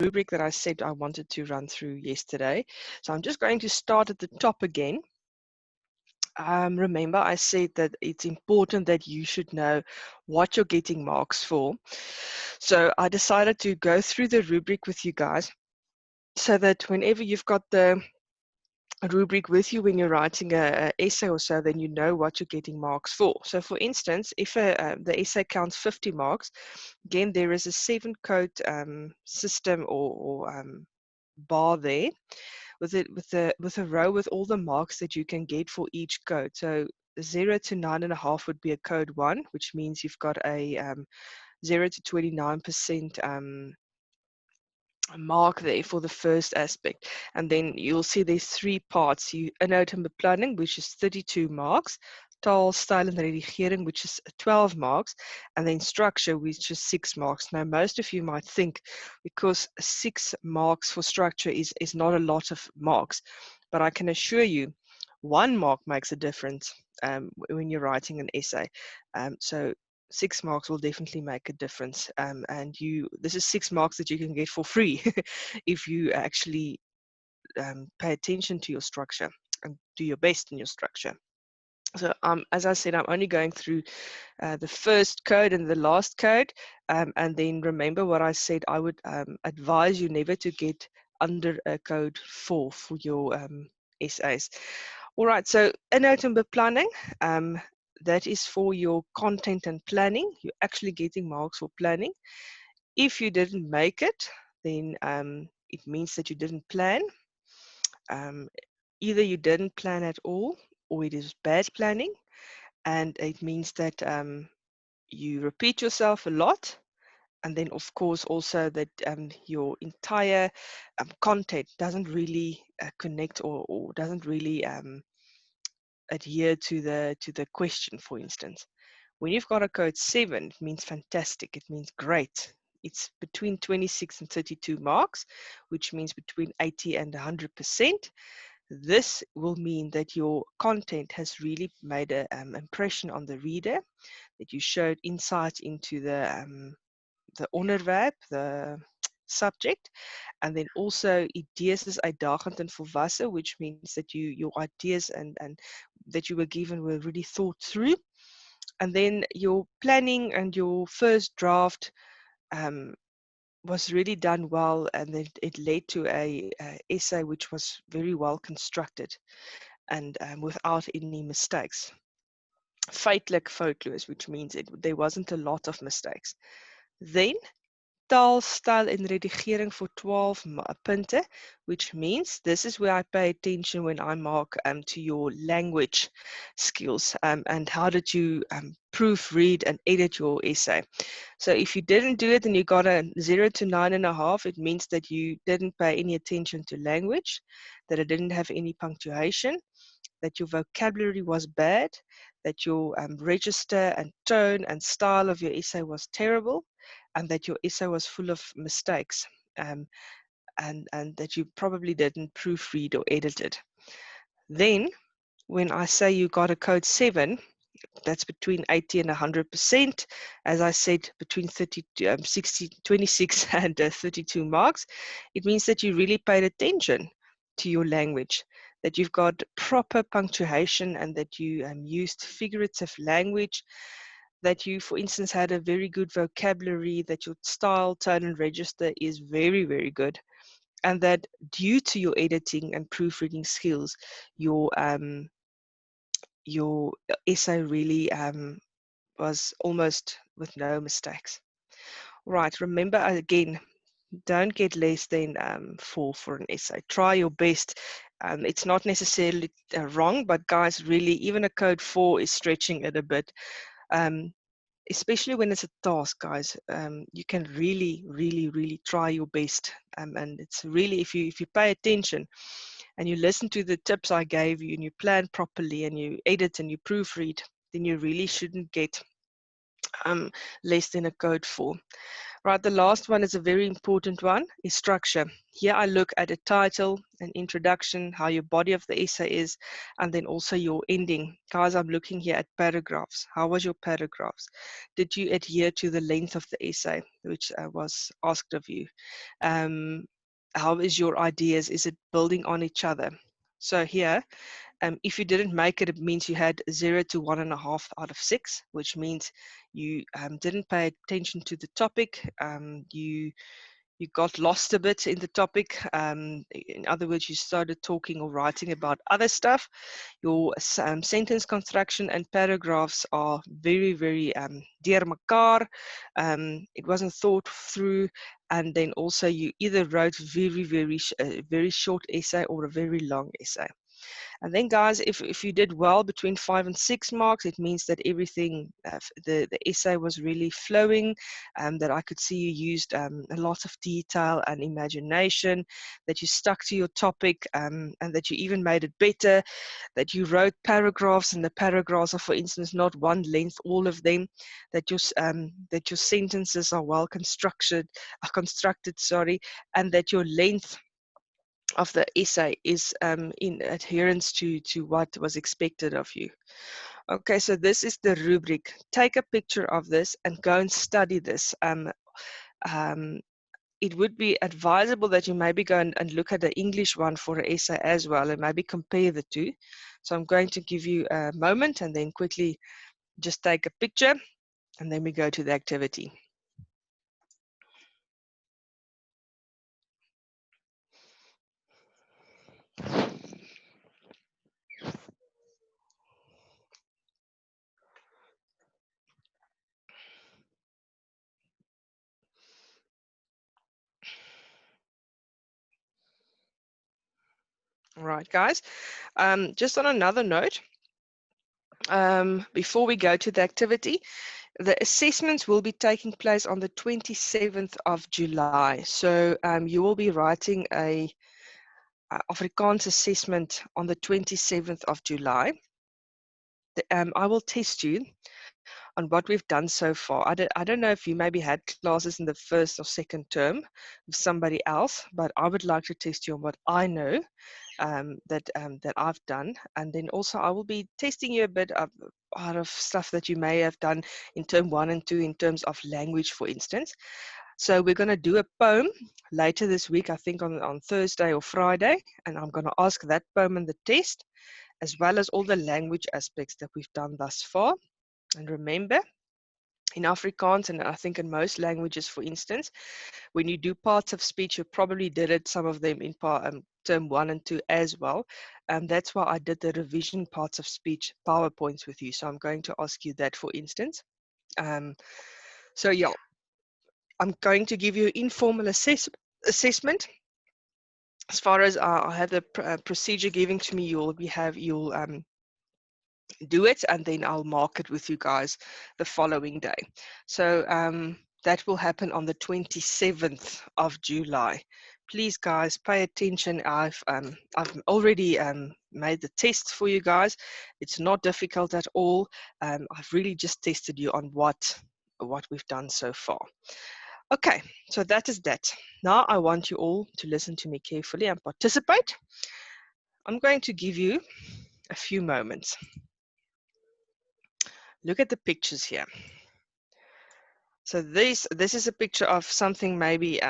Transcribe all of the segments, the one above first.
rubric that I said I wanted to run through yesterday. So I'm just going to start at the top again. Remember, I said that it's important that you should know what you're getting marks for. So I decided to go through the rubric with you guys so that whenever you've got the rubric with you when you're writing a essay or so, then you know what you're getting marks for. So for instance, if the essay counts 50 marks, again, there is a 7-code system or bar there with a row with all the marks that you can get for each code. So 0 to 9.5 would be a code 1, which means you've got a 0 to 29% mark there for the first aspect. And then you'll see there's 3 parts. Inhoud en beplanning, which is 32 marks, taal, style en redigering, which is 12 marks, and then structure, which is 6 marks. Now, most of you might think because 6 marks for structure is not a lot of marks, but I can assure you 1 mark makes a difference when you're writing an essay. So 6 marks will definitely make a difference, and this is 6 marks that you can get for free if you actually pay attention to your structure and do your best in your structure. So as I said, I'm only going through the first code and the last code, and then remember what I said. I would advise you never to get under a code 4 for your essays. All right, so inhoud en beplanning, that is for your content and planning. You're actually getting marks for planning. If you didn't make it, then it means that you didn't plan. Either you didn't plan at all, or it is bad planning, and it means that you repeat yourself a lot, and then of course also that your entire content doesn't really connect or doesn't really adhere to the question, for instance. When you've got a code 7, it means fantastic, it means great. It's between 26 and 32 marks, which means between 80 and 100%. This will mean that your content has really made an impression on the reader, that you showed insight into the onderwerp, the subject, and then also ideas is uitdagend en volwasse, which means that your ideas and that you were given were really thought through. And then your planning and your first draft was really done well, and then it led to a essay which was very well constructed and without any mistakes. Feitlik foutloos, which means there wasn't a lot of mistakes. Then taal, style en redigering for 12 punte, which means this is where I pay attention when I mark to your language skills and how did you proofread and edit your essay. So if you didn't do it and you got a 0 to 9.5, it means that you didn't pay any attention to language, that it didn't have any punctuation, that your vocabulary was bad, that your register and tone and style of your essay was terrible, and that your essay was full of mistakes, and that you probably didn't proofread or edit it. Then, when I say you got a code 7, that's between 80 and 100%. As I said, between 26 and 32 marks. It means that you really paid attention to your language, that you've got proper punctuation and that you used figurative language, that you, for instance, had a very good vocabulary, that your style, tone, and register is very, very good, and that due to your editing and proofreading skills, your essay really was almost with no mistakes. Right, remember again, don't get less than 4 for an essay. Try your best. It's not necessarily wrong, but guys, really, even a code 4 is stretching it a bit. Especially when it's a task, guys, you can really, really, really try your best. And it's really, if you pay attention and you listen to the tips I gave you and you plan properly and you edit and you proofread, then you really shouldn't get less than a code 4. Right, the last one is a very important one, is structure. Here I look at a title, an introduction, how your body of the essay is, and then also your ending. Guys, I'm looking here at paragraphs. How was your paragraphs? Did you adhere to the length of the essay, which was asked of you? How is your ideas? Is it building on each other? So here, if you didn't make it, it means you had 0 to 1.5 out of 6, which means you didn't pay attention to the topic. You got lost a bit in the topic. In other words, you started talking or writing about other stuff. Your sentence construction and paragraphs are very, very dear mekaar. It wasn't thought through. And then also you either wrote very short essay or a very long essay. And then guys, if you did well between 5 and 6 marks, it means that everything, the essay was really flowing, that I could see you used a lot of detail and imagination, that you stuck to your topic, and that you even made it better, that you wrote paragraphs, and the paragraphs are, for instance, not one length, all of them, that your sentences are well constructed, sorry, and that your length of the essay is in adherence to what was expected of you. Okay, so this is the rubric. Take a picture of this and go and study this. It would be advisable that you maybe go and look at the English one for an essay as well and maybe compare the two. So I'm going to give you a moment and then quickly just take a picture and then we go to the activity. All right, guys. Just on another note, before we go to the activity, the assessments will be taking place on the 27th of July. So you will be writing a Afrikaans assessment on the 27th of July. I will test you on what we've done so far. I don't know if you maybe had classes in the first or second term with somebody else, but I would like to test you on what I know that I've done. And then also I will be testing you a bit out of stuff that you may have done in term 1 and 2 in terms of language, for instance. So we're going to do a poem later this week, I think on Thursday or Friday, and I'm going to ask that poem in the test, as well as all the language aspects that we've done thus far. And remember, in Afrikaans, and I think in most languages, for instance, when you do parts of speech, you probably did it, some of them in term 1 and 2 as well. That's why I did the revision parts of speech PowerPoints with you. So I'm going to ask you that, for instance. So yeah, I'm going to give you informal assessment. As far as I have the procedure given to me, you'll do it, and then I'll mark it with you guys the following day. So that will happen on the 27th of July. Please, guys, pay attention. I've already made the tests for you guys. It's not difficult at all. I've really just tested you on what we've done so far. Okay, so that is that. Now I want you all to listen to me carefully and participate. I'm going to give you a few moments. Look at the pictures here. So this is a picture of something maybe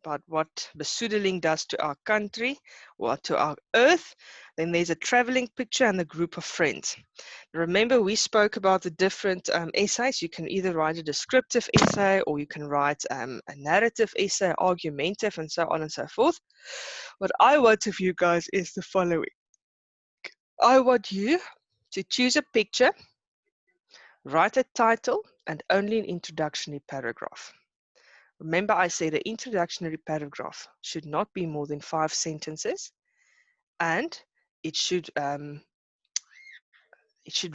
about what besoedeling does to our country or to our earth. Then there's a traveling picture and a group of friends. Remember, we spoke about the different essays. You can either write a descriptive essay or you can write a narrative essay, argumentative, and so on and so forth. What I want of you guys is the following. I want you to choose a picture, write a title, and only an introductory paragraph. Remember, I said the introductory paragraph should not be more than 5 sentences, and it should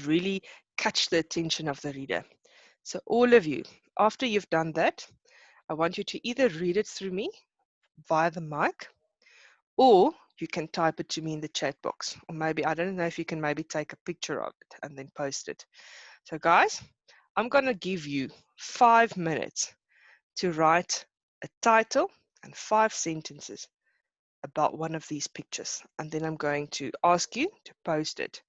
really catch the attention of the reader. So all of you, after you've done that, I want you to either read it through me via the mic, or you can type it to me in the chat box. Or maybe, I don't know if you can maybe take a picture of it and then post it. So guys, I'm going to give you 5 minutes to write a title and 5 sentences about one of these pictures. And then I'm going to ask you to post it.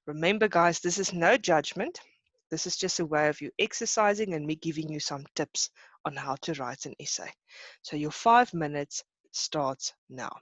Remember, guys, this is no judgment. This is just a way of you exercising and me giving you some tips on how to write an essay. So your 5 minutes starts now.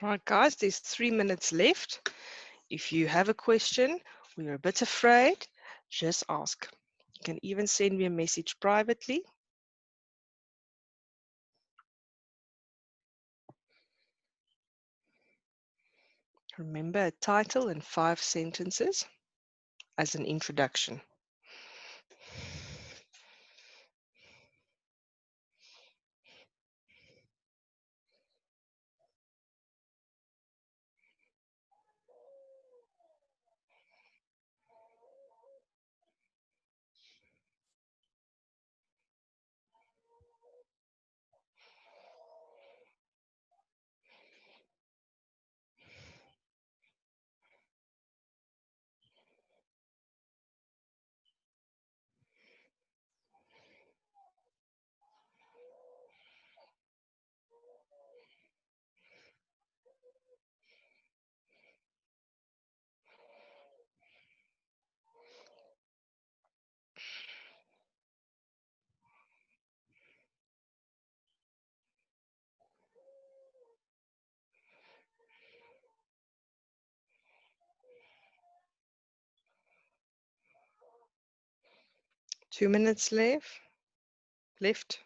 All right, guys, there's 3 minutes left. If you have a question or you're a bit afraid, just ask. You can even send me a message privately. Remember a title and 5 sentences as an introduction. Two minutes left.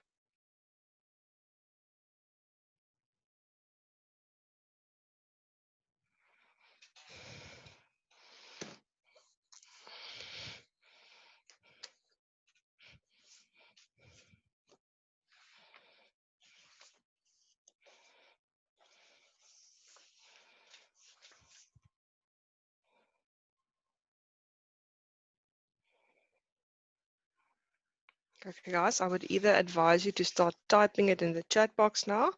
Okay, guys, I would either advise you to start typing it in the chat box now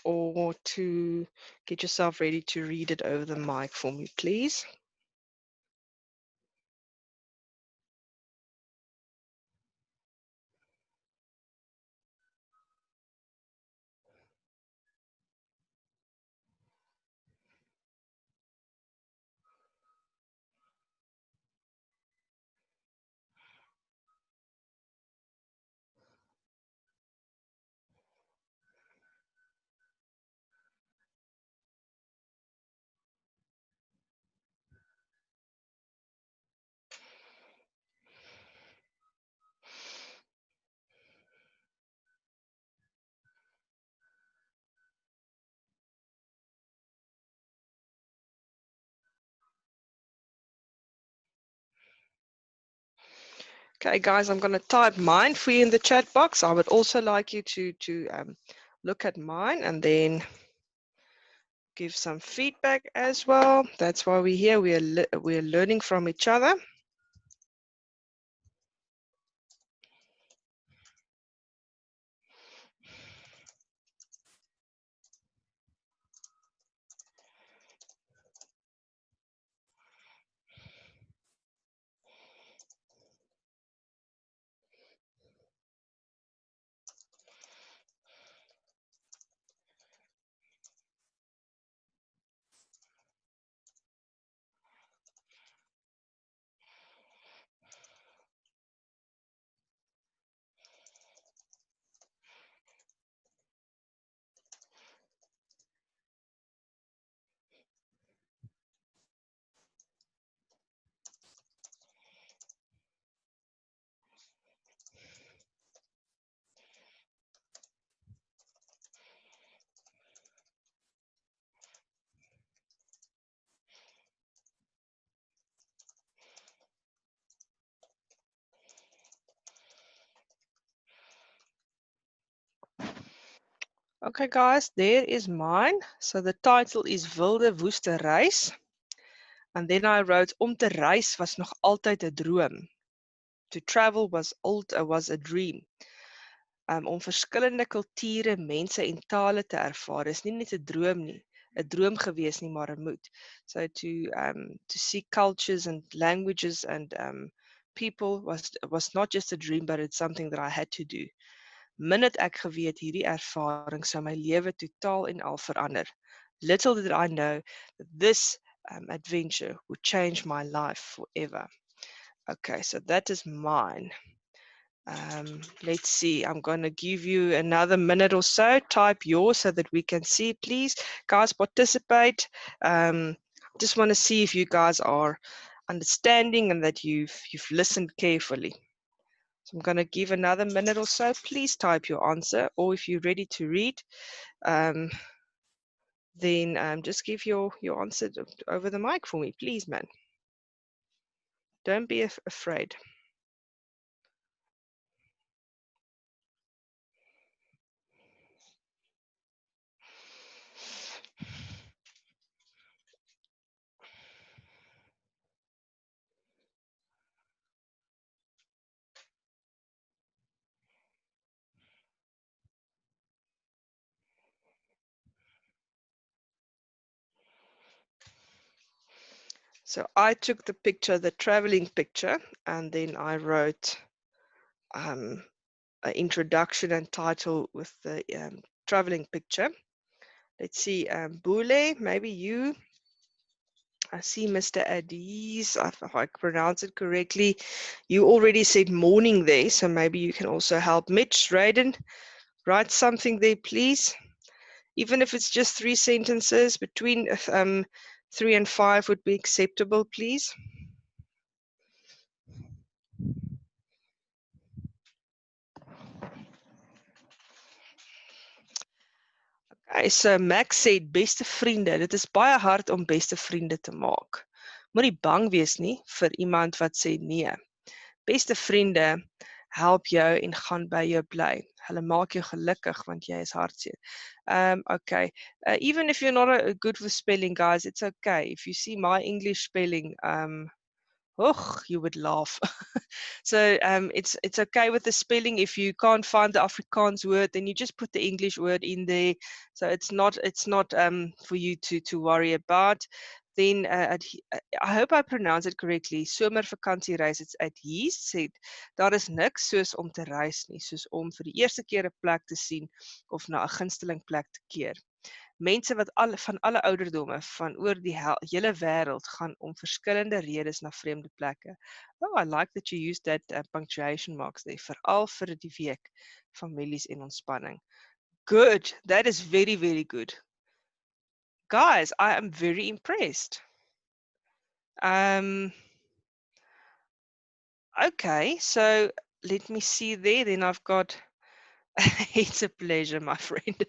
or to get yourself ready to read it over the mic for me, please. Okay, guys, I'm going to type mine for you in the chat box. I would also like you to look at mine and then give some feedback as well. That's why we're here. We're learning from each other. Okay, guys, there is mine. So the title is Wilde Woeste Reis. And then I wrote, om te reis was nog altyd 'n droom. To travel was a dream. Om verskillende kulture, mense en tale te ervaar is nie net 'n droom nie, 'n droom gewees nie, maar 'n moed. So to see cultures and languages and people was not just a dream, but it's something that I had to do. Min het ek geweet hierdie ervaring sou my lewe totaal en al verander. Little did I know that this adventure would change my life forever. Okay, so that is mine. Let's see, I'm going to give you another minute or so. Type yours so that we can see, please. Guys, participate. Just want to see if you guys are understanding and that you've listened carefully. So I'm going to give another minute or so. Please type your answer, or if you're ready to read, then just give your answer over the mic for me, please, man. Don't be afraid. So I took the picture, the traveling picture, and then I wrote an introduction and title with the traveling picture. Let's see, Bule, maybe you. I see Mr. Adis, if I pronounce it correctly. You already said morning there, so maybe you can also help. Mitch, Raiden, write something there, please. Even if it's just 3 sentences, between 3 and 5 would be acceptable, please. Okay, so Max said, beste vriende, dit is baie hard om beste vriende te maak. Moenie bang wees nie vir iemand wat sê nee. Beste vriende help jou en gaan by jou bly. Hulle maak jou gelukkig want jy is hartseer. Okay, even if you're not good with spelling, guys, it's okay. If you see my English spelling, you would laugh. So it's okay with the spelling. If you can't find the Afrikaans word, then you just put the English word in there. So it's not for you to worry about. Then I hope I pronounce it correctly. Somervakantiereis. It's at Yeast said daar is niks soos om te reis nie, soos om vir die eerste keer 'n plek te sien of na 'n gunsteling plek te keer. Mense wat van alle ouderdomme van oor die hele wêreld gaan om verskillende redes na vreemde plekke. Oh, I like that you used that punctuation marks there. Veral vir die week, families en ontspanning. Good. That is very, very good. Guys, I am very impressed. Okay, so let me see there. Then I've got it's a pleasure, my friend.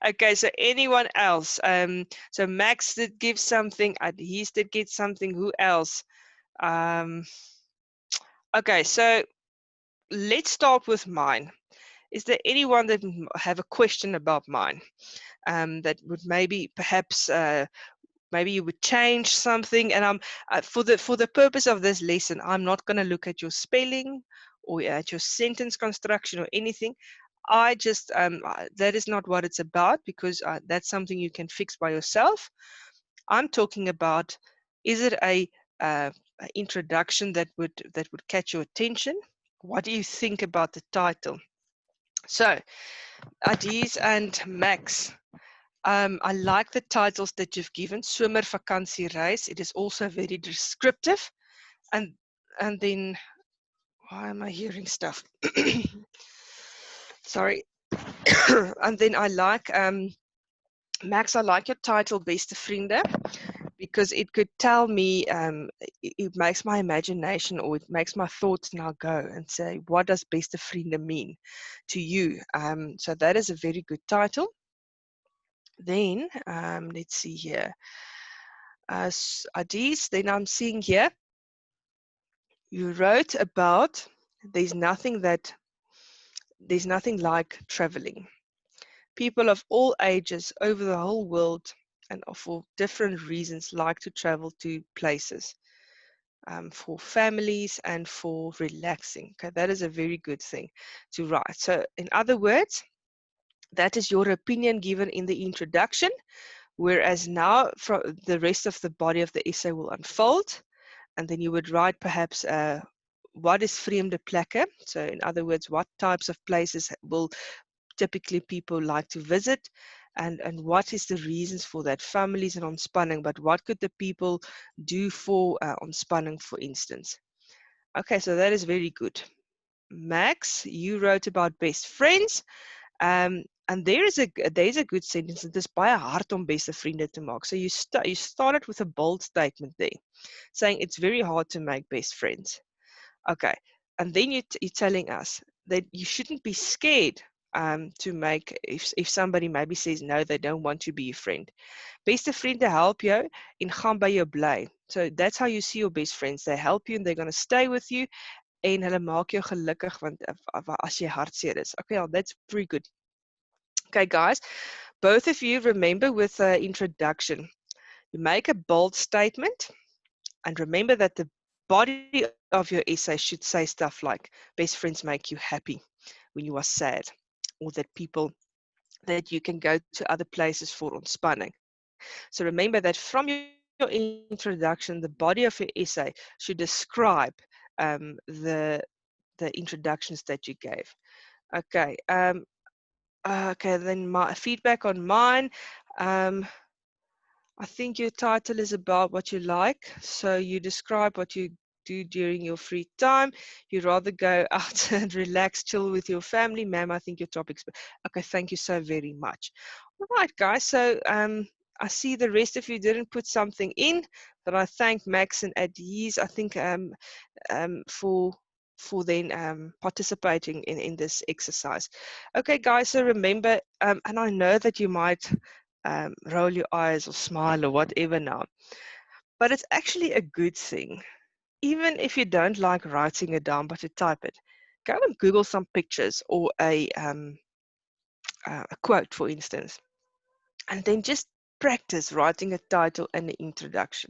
Okay, so anyone else? So Max did give something, Adhes did get something. Who else? Okay, so let's start with mine. Is there anyone that have a question about mine? That would maybe perhaps maybe you would change something, and for the purpose of this lesson, I'm not going to look at your spelling or at your sentence construction or anything. I just that is not what it's about, because that's something you can fix by yourself. I'm talking about, is it a introduction that would catch your attention? What do you think about the title? So, Adiz and Max, I like the titles that you've given. Swimmer Vakansie Reis. It is also very descriptive. And then, why am I hearing stuff? Sorry. And then I like, Max, I like your title, Beste Vriende, because it could tell me, it makes my imagination, or it makes my thoughts now go and say, what does Beste Vriende mean to you? So that is a very good title. Then, let's see here. As Adiz, then I'm seeing here, you wrote about there's nothing like traveling. People of all ages over the whole world and for different reasons like to travel to places, for families and for relaxing. Okay, that is a very good thing to write. So in other words, that is your opinion given in the introduction, whereas now the rest of the body of the essay will unfold, and then you would write perhaps what is vreemde plekke? So in other words, what types of places will typically people like to visit, and what is the reasons for that? Families and ontspanning, but what could the people do for ontspanning, for instance? Okay, so that is very good. Max, you wrote about best friends. And there's a good sentence. Dit is baie hard om beste vriende te maak. So you started with a bold statement there, saying it's very hard to make best friends. Okay, and then you're telling us that you shouldn't be scared to make, if somebody maybe says no, they don't want to be your friend. Beste vriende help jou en gaan by jou bly. So that's how you see your best friends. They help you and they're going to stay with you, en hulle maak jou gelukkig want as jy hartseer is. Okay, well, that's very good. Okay, guys, both of you remember with the introduction, you make a bold statement, and remember that the body of your essay should say stuff like, best friends make you happy when you are sad, or that you can go to other places for ontspanning. So remember that from your introduction, the body of your essay should describe the introductions that you gave. Okay. Okay, then my feedback on mine. I think your title is about what you like. So you describe what you do during your free time. You'd rather go out and relax, chill with your family. Ma'am, I think your topic's... Okay, thank you so very much. All right, guys. So I see the rest of you didn't put something in, but I thank Max and Adiz, I think, for then participating in this exercise. Okay, guys, so remember, and I know that you might roll your eyes or smile or whatever now, but it's actually a good thing. Even if you don't like writing it down, but to type it, go and Google some pictures or a quote, for instance, and then just practice writing a title and an introduction.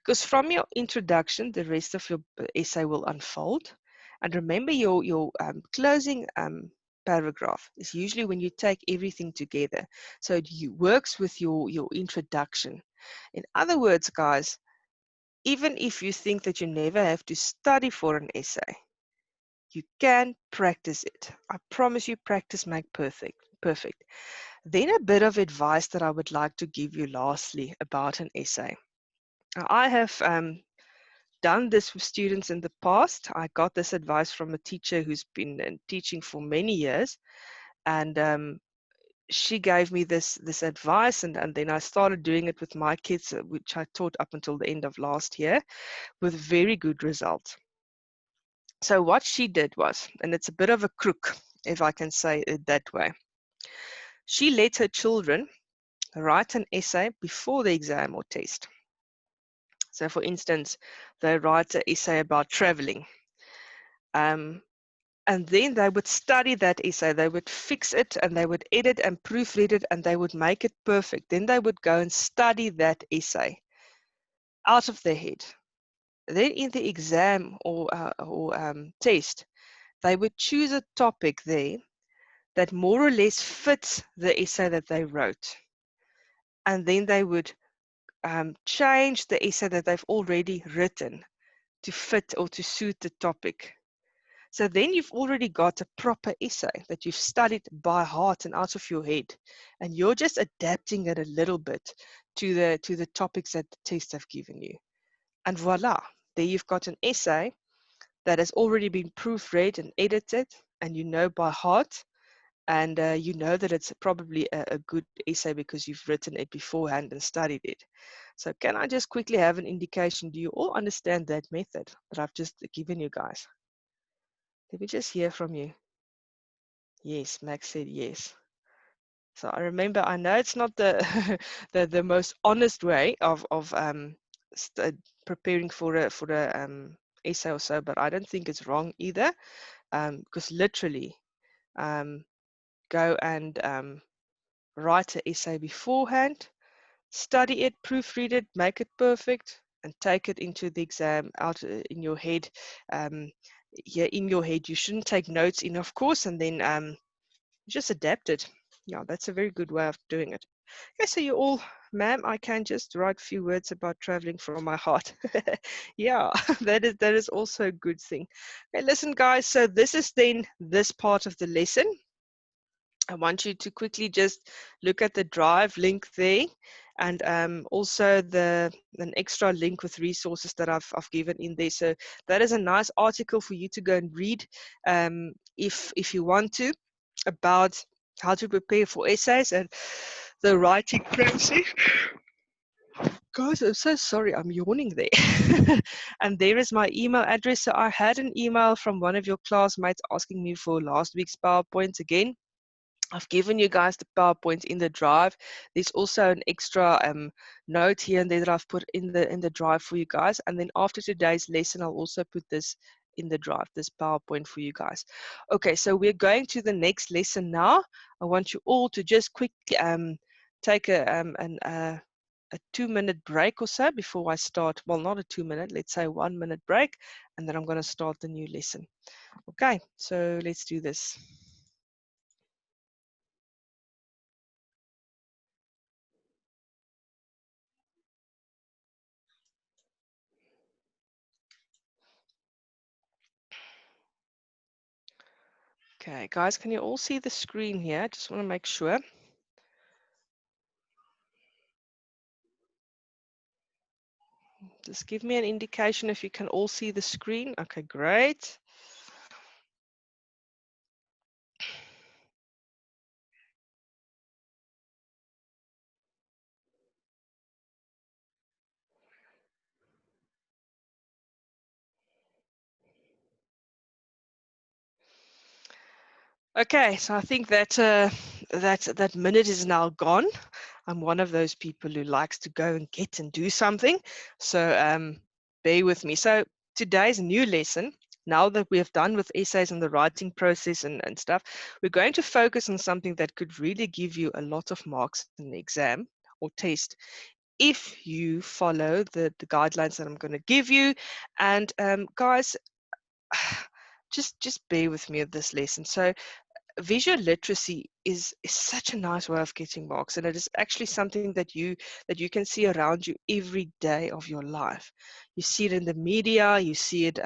Because from your introduction, the rest of your essay will unfold. And remember, your closing paragraph is usually when you take everything together. So it works with your introduction. In other words, guys, even if you think that you never have to study for an essay, you can practice it. I promise you, practice makes perfect. Then a bit of advice that I would like to give you lastly about an essay. Now, I have done this with students in the past. I got this advice from a teacher who's been teaching for many years, and she gave me this advice, and then I started doing it with my kids, which I taught up until the end of last year, with very good results. So what she did was, and it's a bit of a crook, if I can say it that way, she let her children write an essay before the exam or test. So for instance, they write an essay about traveling. And then they would study that essay, they would fix it, and they would edit and proofread it, and they would make it perfect. Then they would go and study that essay out of their head. Then in the exam or test, they would choose a topic there that more or less fits the essay that they wrote. And then they would change the essay that they've already written to fit or to suit the topic. So then you've already got a proper essay that you've studied by heart and out of your head, and you're just adapting it a little bit to the topics that the test have given you. And voila, there you've got an essay that has already been proofread and edited, and you know by heart, and you know that it's probably a good essay because you've written it beforehand and studied it. So can I just quickly have an indication? Do you all understand that method that I've just given you guys? Let me just hear from you. Yes, Max said yes. So I remember, I know it's not the the most honest way of preparing for a essay or so, but I don't think it's wrong either, because literally go and write an essay beforehand, study it, proofread it, make it perfect, and take it into the exam out in your head. Yeah, in your head, you shouldn't take notes in, of course, and then just adapt it. Yeah, that's a very good way of doing it. Okay, so you all, ma'am, I can just write a few words about traveling from my heart. Yeah, that is also a good thing. Okay, listen, guys, so this is then this part of the lesson. I want you to quickly just look at the Drive link there, and also an extra link with resources that I've given in there. So that is a nice article for you to go and read if you want to, about how to prepare for essays and the writing process. Guys, I'm so sorry, I'm yawning there. And there is my email address. So I had an email from one of your classmates asking me for last week's PowerPoint again. I've given you guys the PowerPoint in the Drive. There's also an extra note here and there that I've put in the Drive for you guys. And then after today's lesson, I'll also put this in the Drive, this PowerPoint for you guys. Okay, so we're going to the next lesson now. I want you all to just quickly take a 2-minute break or so before I start. Well, not a 2-minute, let's say 1-minute break, and then I'm going to start the new lesson. Okay, so let's do this. Okay, guys, can you all see the screen here? I just want to make sure. Just give me an indication if you can all see the screen. Okay, great. Okay, so I think that that minute is now gone. I'm one of those people who likes to go and get and do something. So bear with me. So today's new lesson, now that we have done with essays and the writing process and stuff, we're going to focus on something that could really give you a lot of marks in the exam or test if you follow the guidelines that I'm going to give you. And guys, just bear with me with this lesson. So visual literacy is such a nice way of getting marks, and it is actually something that you can see around you every day of your life. You see it in the media, you see it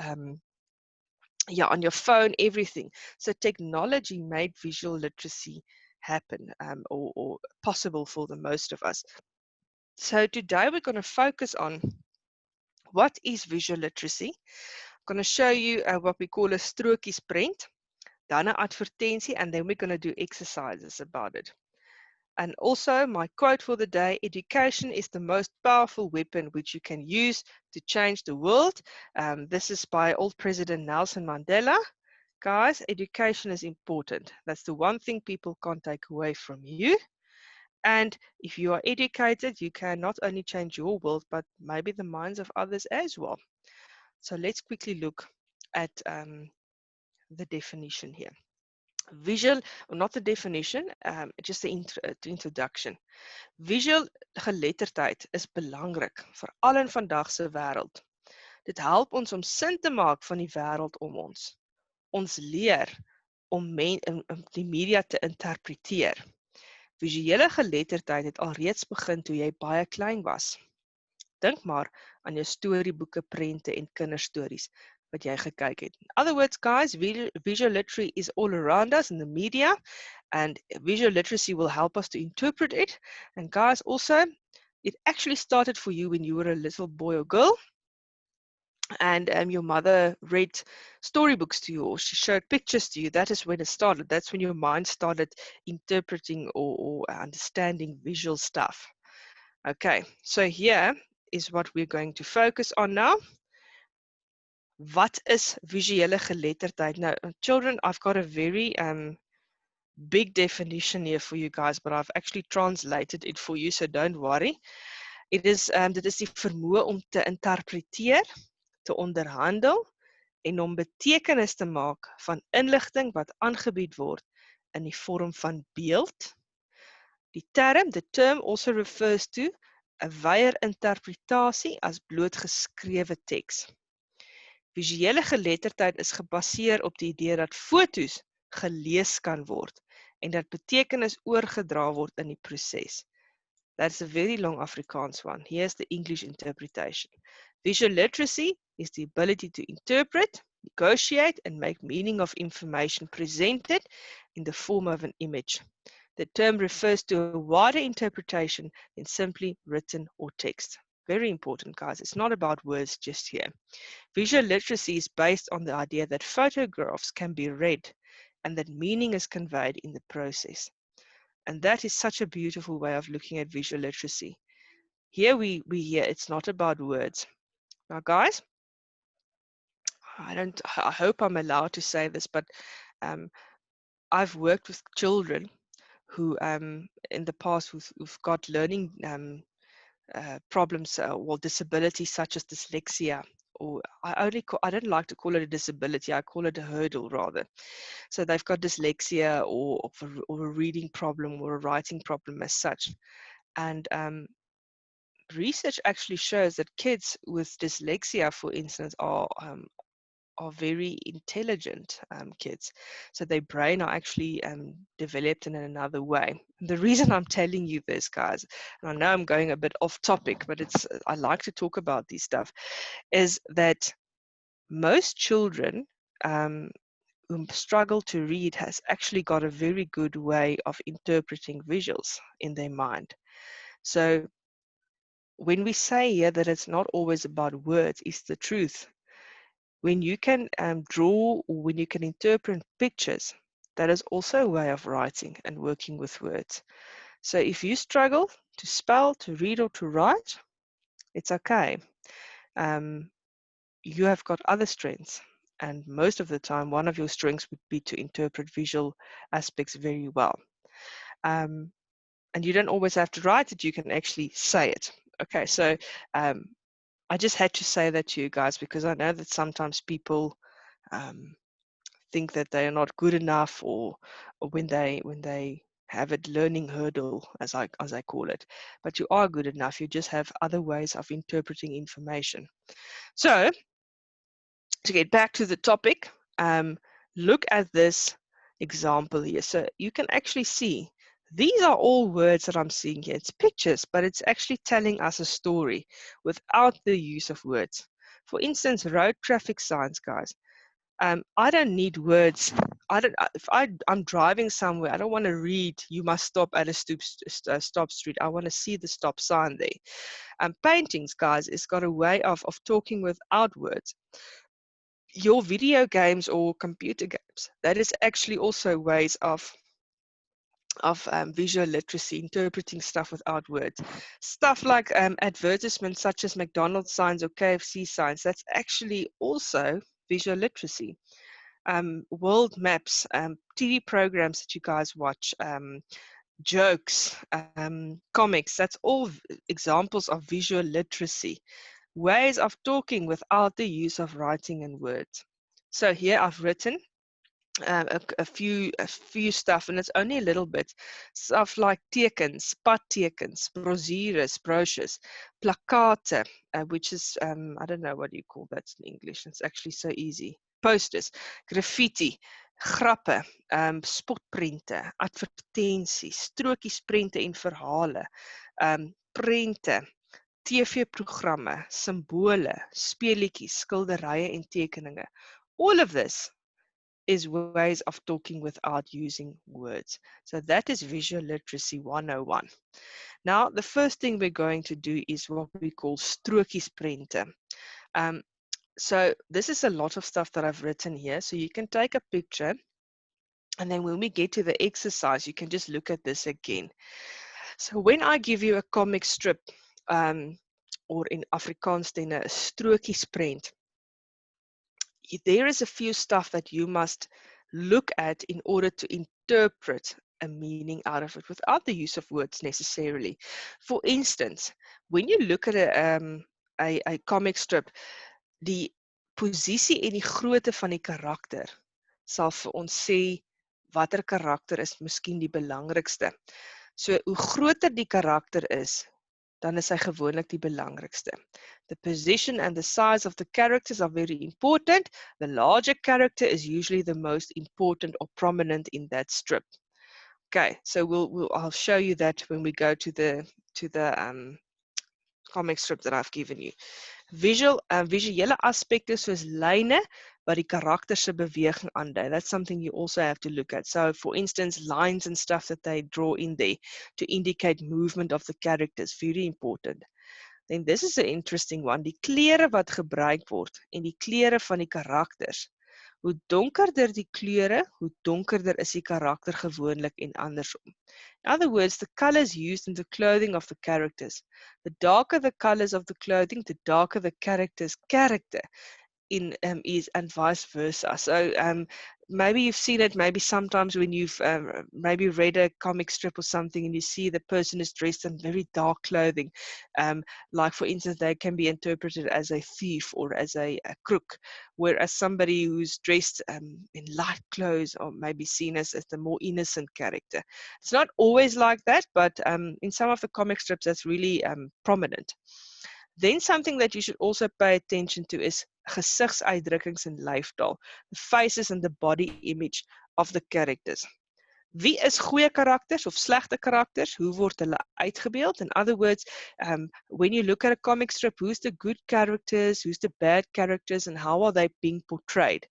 yeah, on your phone, everything. So technology made visual literacy happen, or possible for the most of us. So today we're going to focus on what is visual literacy. I'm going to show you what we call a strokiesprent, dan 'n advertensie, and then we're going to do exercises about it. And also my quote for the day: education is the most powerful weapon which you can use to change the world. This is by old President Nelson Mandela. Guys, education is important. That's the one thing people can't take away from you. And if you are educated, you can not only change your world, but maybe the minds of others as well. So let's quickly look at the definition here. Visual, or not the definition, just the introduction. Visual geletterdheid is belangrik, veral in vandag se wêreld. Dit help ons om sin te maak van die wêreld om ons. Ons leer om die media te interpreteer. Visuele geletterdheid het alreeds begin toe jy baie klein was. Dink maar aan jou storieboeke, prente en kinderstories wat jy gekyk het. In other words, guys, visual literacy is all around us in the media, and visual literacy will help us to interpret it. And guys, also, it actually started for you when you were a little boy or girl, and your mother read storybooks to you, or she showed pictures to you. That is when it started. That's when your mind started interpreting or understanding visual stuff. Okay, so here is what we're going to focus on now. Wat is visuele geletterdheid? Now, children, I've got a very big definition here for you guys, but I've actually translated it for you, so don't worry. Dit is die vermoë om te interpreteer, te onderhandel en om betekenis te maak van inligting wat aangebied word in die vorm van beeld. The term also refers to 'n wyeer interpretasie as bloot geskrewe teks. Visuele geletterdheid is gebaseer op die idee dat foto's gelees kan word en dat betekenis oorgedra word in die proses. That's a very long Afrikaans one. Here's the English interpretation. Visual literacy is the ability to interpret, negotiate, and make meaning of information presented in the form of an image. The term refers to a wider interpretation than simply written or text. Very important, guys. It's not about words just here. Visual literacy is based on the idea that photographs can be read and that meaning is conveyed in the process. And that is such a beautiful way of looking at visual literacy. Here we hear it's not about words. Now, guys, I hope I'm allowed to say this, but I've worked with children who in the past who've got learning problems or disabilities such as dyslexia, or I don't like to call it a disability, I call it a hurdle rather. So they've got dyslexia or a reading problem or a writing problem as such. And research actually shows that kids with dyslexia, for instance, are very intelligent kids. So their brain are actually developed in another way. And the reason I'm telling you this, guys, and I know I'm going a bit off topic, but I like to talk about these stuff, is that most children who struggle to read has actually got a very good way of interpreting visuals in their mind. So when we say here that it's not always about words, it's the truth. When you can draw, or when you can interpret pictures, that is also a way of writing and working with words. So if you struggle to spell, to read, or to write, it's okay. You have got other strengths. And most of the time, one of your strengths would be to interpret visual aspects very well. And you don't always have to write it, you can actually say it. Okay, so I just had to say that to you guys because I know that sometimes people think that they are not good enough, or when they have a learning hurdle, as I call it. But you are good enough. You just have other ways of interpreting information. So to get back to the topic, look at this example here. So you can actually see these are all words that I'm seeing here. It's pictures, but it's actually telling us a story without the use of words. For instance, road traffic signs, guys. I don't need words. If I'm driving somewhere, I don't want to read, you must stop at a stop street. I want to see the stop sign there. Paintings, guys, it's got a way of talking without words. Your video games or computer games, that is actually also ways of visual literacy, interpreting stuff without words. Stuff like advertisements such as McDonald's signs or KFC signs, that's actually also visual literacy. World maps, TV programs that you guys watch, jokes, comics, that's all examples of visual literacy. Ways of talking without the use of writing and words. So here I've written a few stuff, and it's only a little bit. Stuff like tekens, padtekens, brochures, plakate, which is, I don't know what you call that in English. It's actually so easy. Posters, graffiti, grappe, spotprente, advertensies, strokiesprente en verhale, prente, TV-programme, simbole, speletjies, skilderye en tekeninge. All of this is ways of talking without using words. So that is visual literacy 101. Now, the first thing we're going to do is what we call strokiesprente. So this is a lot of stuff that I've written here. So you can take a picture, and then when we get to the exercise, you can just look at this again. So when I give you a comic strip, or in Afrikaans then 'n strokiesprent, there is a few stuff that you must look at in order to interpret a meaning out of it without the use of words necessarily. For instance, when you look at a comic strip, die posisie en die grootte van die karakter sal vir ons sê watter karakter is miskien die belangrikste. So hoe groter die karakter is, dan is hy gewoonlik die belangrikste. The position and the size of the characters are very important. The larger character is usually the most important or prominent in that strip. Okay, so I'll show you that when we go to the comic strip that I've given you. Visuele aspekte soos lyne wat die karakter se beweging aandui. That's something you also have to look at. So for instance, lines and stuff that they draw in there to indicate movement of the characters, very important. Then this is an interesting one. Die kleure wat gebruik word en die kleure van die karakters. Hoe donkerder die kleure, hoe donkerder is die karakter gewoonlik en andersom. In other words, the colors used in the clothing of the characters. The darker the colors of the clothing, the darker the character's character is, and vice versa. So maybe you've seen it, maybe sometimes when you've maybe read a comic strip or something and you see the person is dressed in very dark clothing, like for instance, they can be interpreted as a thief or as a crook, whereas somebody who's dressed in light clothes or maybe seen as the more innocent character. It's not always like that, but in some of the comic strips that's really prominent. Then something that you should also pay attention to is gesigsuitdrukkings en lyfstaal, the faces and the body image of the characters. Wie is goeie karakters of slegte karakters? Hoe word hulle uitgebeeld? In other words, when you look at a comic strip, who's the good characters, who's the bad characters, and how are they being portrayed?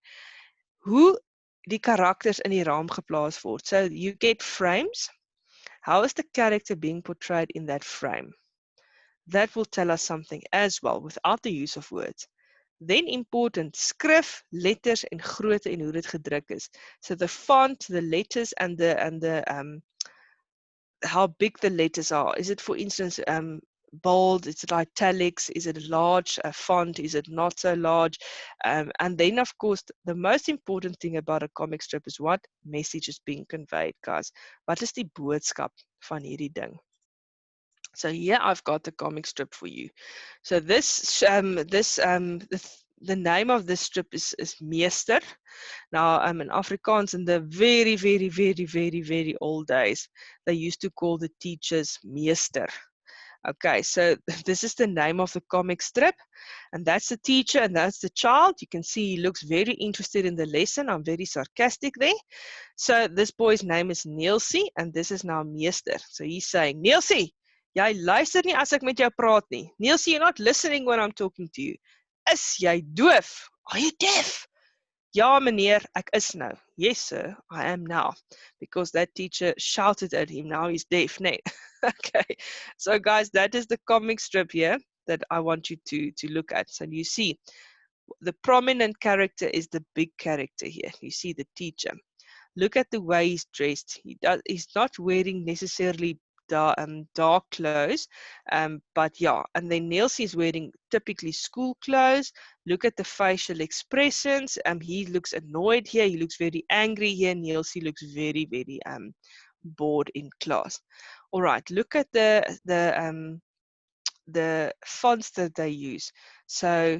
Hoe die karakters in die raam geplaas word. So you get frames. How is the character being portrayed in that frame? That will tell us something as well without the use of words. Then important, skrif, letters en grootte en hoe dit gedruk is. So the font, the letters and the how big the letters are. Is it for instance bold, is it italics, is it a large font, is it not so large? And then of course the most important thing about a comic strip is what message is being conveyed, guys. Wat is die boodskap van hierdie ding? So here I've got the comic strip for you. So this the name of this strip is Meester. Now in Afrikaans in the very old days, they used to call the teachers Meester. Okay, so this is the name of the comic strip, and that's the teacher and that's the child. You can see he looks very interested in the lesson. I'm very sarcastic there. So this boy's name is Nielsie, and this is now Meester. So he's saying, Nielsie, jy luister nie as ek met jou praat nie. Nielsie, you're not listening when I'm talking to you. Is jy doof? Are you deaf? Ja, meneer, ek is nou. Yes, sir, I am now. Because that teacher shouted at him. Now he's deaf. Nee. Okay. So, guys, that is the comic strip here that I want you to look at. So, you see, the prominent character is the big character here. You see the teacher. Look at the way he's dressed. He's not wearing necessarily dark clothes, but yeah, and then Nielsie is wearing typically school clothes. Look at the facial expressions. He looks annoyed here. He looks very angry here. Nielsie looks very bored in class. All right, look at the fonts that they use. So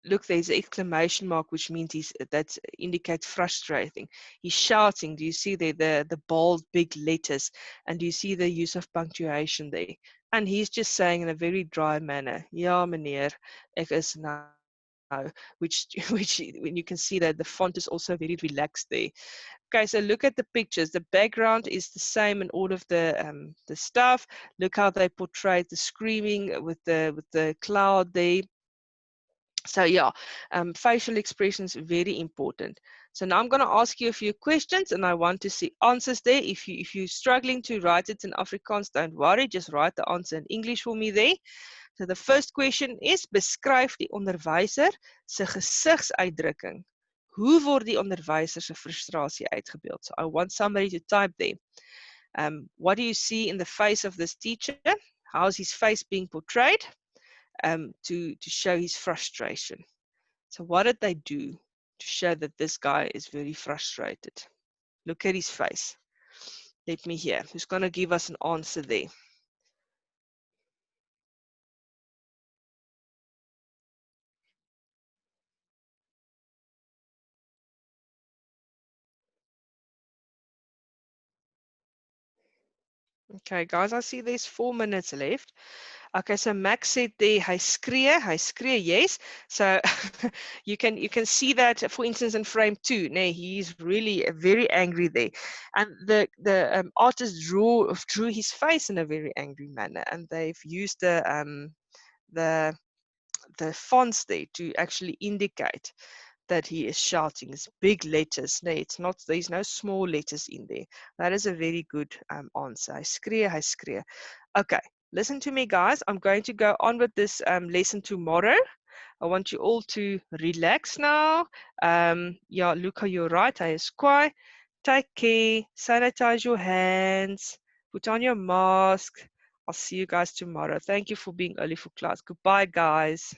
look, there's an exclamation mark, which means that indicates frustrating. He's shouting. Do you see there the bold big letters? And do you see the use of punctuation there? And he's just saying in a very dry manner, "Ja, meneer, ek is nou," which when you can see that the font is also very relaxed there. Okay, so look at the pictures. The background is the same in all of the stuff. Look how they portrayed the screaming with the cloud there. So yeah, facial expressions very important. So now I'm going to ask you a few questions, and I want to see answers there. If you're struggling to write it in Afrikaans, don't worry, just write the answer in English for me there. So the first question is: beskryf die onderwyser se gesigsuitdrukking. Hoe word die onderwyser se frustrasie uitgebeeld? So I want somebody to type there. What do you see in the face of this teacher? How's his face being portrayed? To show his frustration. So what did they do to show that this guy is very frustrated? Look at his face. Let me hear. Who's going to give us an answer there? Okay, guys, I see there's 4 minutes left. Okay, so Max said there, hy skree, yes. So you can see that, for instance, in frame 2. Nee, he's really very angry there, and the artist drew his face in a very angry manner, and they've used the fonts there to actually indicate that he is shouting. It's big letters. No, it's not. There's no small letters in there. That is a very good answer. Hy skree. Okay, listen to me, guys. I'm going to go on with this lesson tomorrow. I want you all to relax now. Yeah, look how you're right. Hy is kwaai. Take care. Sanitize your hands. Put on your mask. I'll see you guys tomorrow. Thank you for being early for class. Goodbye, guys.